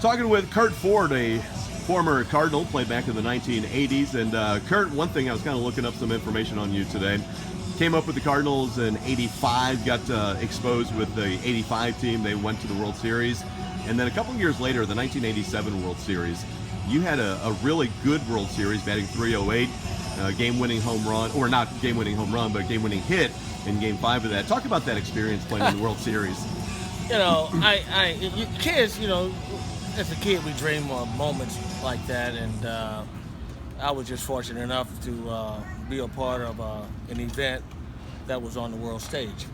Talking with Curt Ford, a former Cardinal, played back in the 1980s. And Curt, one thing, I was kind of looking up some information on you today. Came up with the Cardinals in '85, got exposed with the '85 team. They went to the World Series. And then a couple of years later, the 1987 World Series, you had a really good World Series, batting .308, game-winning home run, or not game-winning home run, but game-winning hit in Game 5 of that. Talk about that experience playing in the World Series. You know, kids, you know, as a kid, we dream of moments like that, and I was just fortunate enough to be a part of an event that was on the world stage,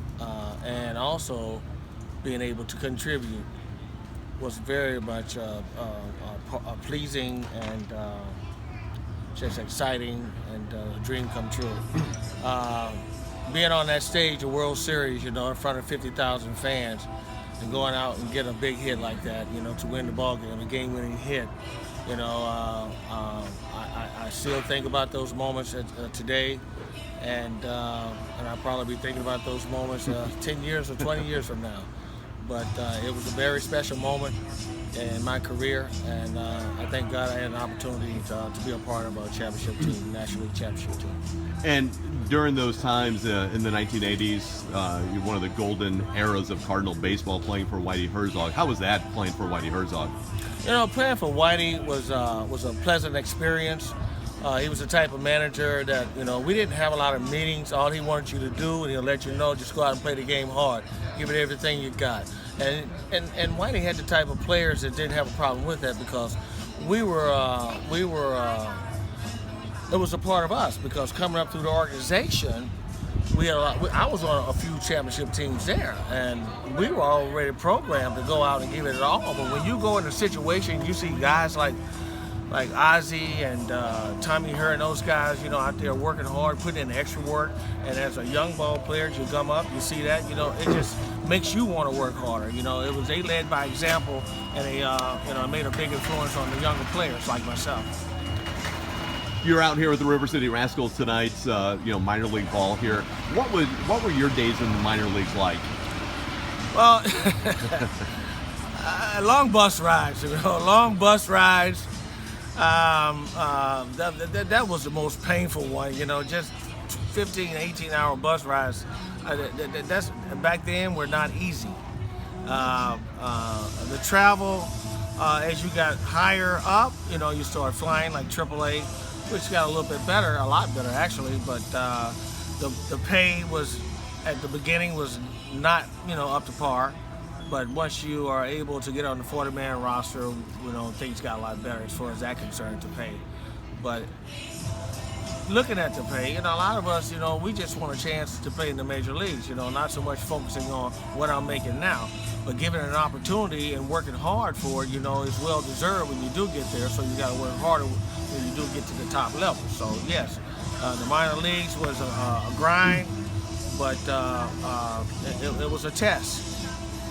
and also being able to contribute was very much pleasing and just exciting, and a dream come true. Being on that stage, a World Series, you know, in front of 50,000 fans, and going out and get a big hit like that, you know, to win the ball game, a game-winning hit, you know, I still think about those moments today, and I'll probably be thinking about those moments 10 years or 20 years from now. But it was a very special moment in my career, and I thank God I had an opportunity to be a part of a championship team, National League championship team. And during those times in the 1980s, you're one of the golden eras of Cardinal baseball, playing for Whitey Herzog. How was that, playing for Whitey Herzog? You know, playing for Whitey was a pleasant experience. He was the type of manager that, you know, we didn't have a lot of meetings. All he wanted you to do, and he'll let you know, just go out and play the game hard. Give it everything you got. And Whitey had the type of players that didn't have a problem with that, because it was a part of us, because coming up through the organization, I was on a few championship teams there, and we were already programmed to go out and give it all. But when you go in a situation, you see guys like Ozzie and Tommy Herr and those guys, you know, out there working hard, putting in extra work. And as a young ball player, you come up, you see that, you know, it just makes you want to work harder. You know, they led by example, and they, you know, made a big influence on the younger players like myself. You're out here with the River City Rascals tonight, you know, minor league ball here. What were your days in the minor leagues like? Well, long bus rides, you know, long bus rides. That was the most painful one, you know, just 15, 18-hour bus rides. That's back then were not easy. The travel, as you got higher up, you know, you start flying like AAA, which got a little bit better, a lot better actually, but the pay was, at the beginning, was not, you know, up to par. But once you are able to get on the 40-man roster, you know, things got a lot better as far as that concerned to pay. But looking at the pay, you know, a lot of us, you know, we just want a chance to play in the major leagues, you know, not so much focusing on what I'm making now, but giving it an opportunity and working hard for it, you know, is well deserved when you do get there. So you got to work harder when you do get to the top level. So yes, the minor leagues was a grind, but it was a test.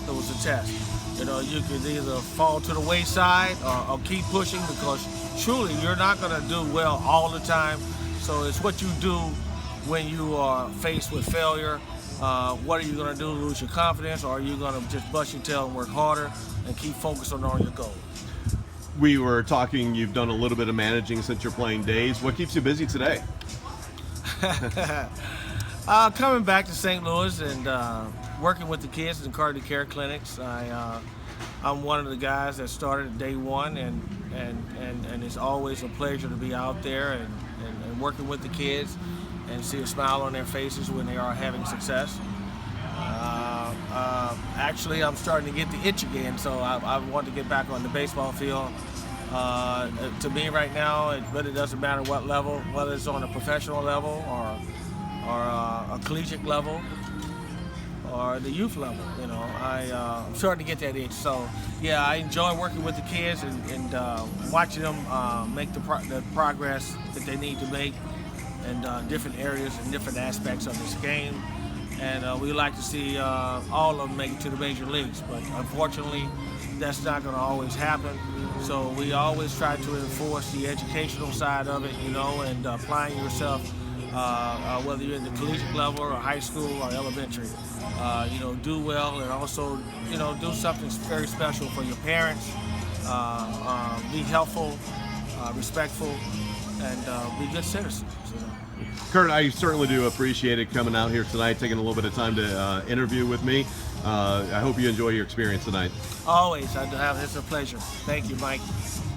It was a test. You know, you could either fall to the wayside or keep pushing, because truly you're not going to do well all the time. So it's what you do when you are faced with failure. What are you going to do? Lose your confidence, or are you going to just bust your tail and work harder and keep focusing on your goal? We were talking, you've done a little bit of managing since your playing days. What keeps you busy today? Coming back to St. Louis and working with the kids in Cardinal care clinics. I'm one of the guys that started day one, and it's always a pleasure to be out there and working with the kids and see a smile on their faces when they are having success. Actually, I'm starting to get the itch again, so I want to get back on the baseball field. To me right now, it really doesn't matter what level, whether it's on a professional level or a collegiate level or the youth level. You know, I'm starting to get that itch. So yeah, I enjoy working with the kids and watching them make the progress that they need to make in different areas and different aspects of this game. And we like to see all of them make it to the major leagues, but unfortunately that's not going to always happen. So we always try to enforce the educational side of it, you know, and applying yourself, whether you're in the collegiate level or high school or elementary. You know, do well, and also, you know, do something very special for your parents be helpful, respectful, and be good citizens. You know? Curt, I certainly do appreciate it coming out here tonight, taking a little bit of time to interview with me. I hope you enjoy your experience tonight. Always, I do have. It's a pleasure. Thank you, Mike.